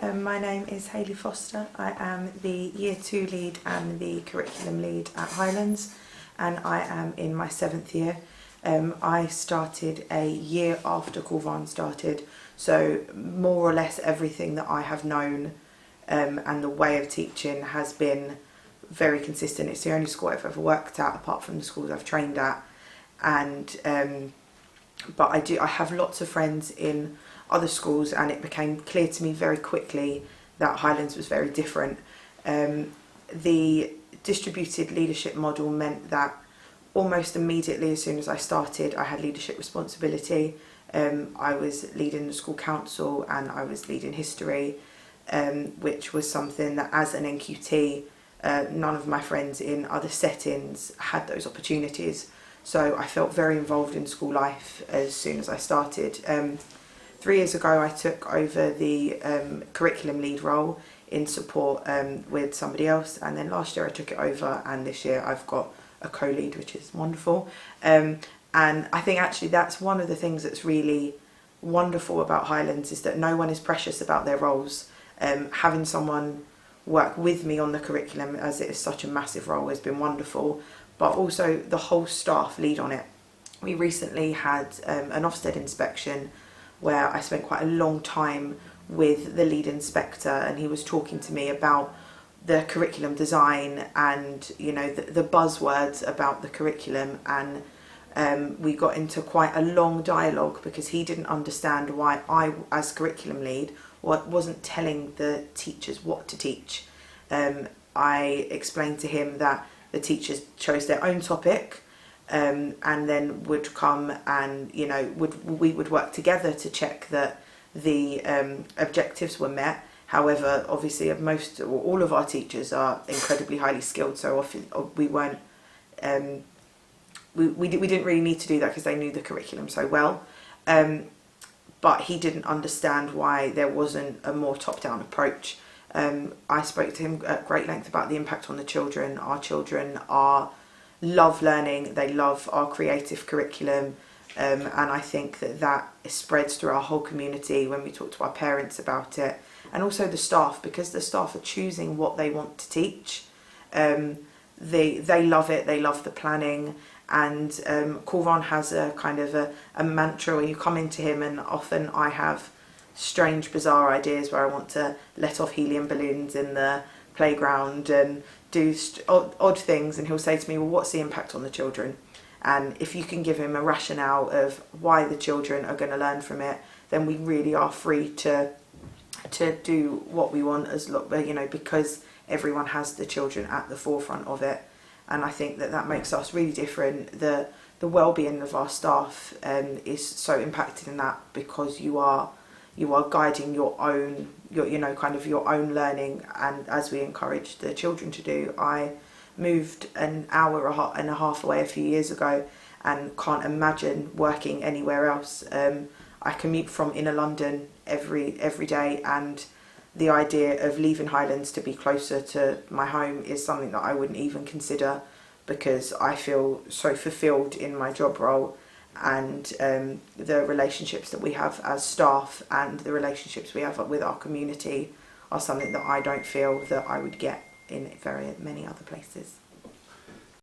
My name is Hayley Foster. I am the Year 2 lead and the curriculum lead at Highlands, and I am in my 7th year. I started a year after Corvan started, so more or less everything that I have known and the way of teaching has been very consistent. It's the only school I've ever worked at apart from the schools I've trained at, and but I have lots of friends in other schools, and it became clear to me very quickly that Highlands was very different. The distributed leadership model meant that almost immediately, as soon as I started, I had leadership responsibility. I was leading the school council and I was leading history, which was something that as an NQT, none of my friends in other settings had those opportunities. So I felt very involved in school life as soon as I started. 3 years ago I took over the curriculum lead role in support with somebody else, and then last year I took it over, and this year I've got a co-lead, which is wonderful. And I think actually that's one of the things that's really wonderful about Highlands, is that no one is precious about their roles. Having someone work with me on the curriculum, as it is such a massive role, has been wonderful, but also the whole staff lead on it. We recently had an Ofsted inspection where I spent quite a long time with the lead inspector, and he was talking to me about the curriculum design and, you know, the buzzwords about the curriculum, and we got into quite a long dialogue because he didn't understand why I, as curriculum lead, wasn't telling the teachers what to teach. I explained to him that the teachers chose their own topic, and then would come and, you know, we would work together to check that the objectives were met. However, obviously most or all of our teachers are incredibly highly skilled, so often we weren't we didn't really need to do that because they knew the curriculum so well. But he didn't understand why there wasn't a more top-down approach. I spoke to him at great length about the impact on the children. Our children love learning, they love our creative curriculum, and I think that spreads through our whole community when we talk to our parents about it, and also the staff, because the staff are choosing what they want to teach. They love it, they love the planning, and Corvan has a kind of a mantra where you come into him, and often I have strange, bizarre ideas where I want to let off helium balloons in the playground and do odd things, and he'll say to me, well, what's the impact on the children? And if you can give him a rationale of why the children are going to learn from it, then we really are free to do what we want, as you know, because everyone has the children at the forefront of it. And I think that makes us really different. The well-being of our staff is so impacted in that, because you are guiding your own, you know, kind of your own learning, and as we encourage the children to do. I moved an hour and a half away a few years ago and can't imagine working anywhere else. I commute from inner London every day, and the idea of leaving Highlands to be closer to my home is something that I wouldn't even consider, because I feel so fulfilled in my job role, and the relationships that we have as staff and the relationships we have with our community are something that I don't feel that I would get in very many other places.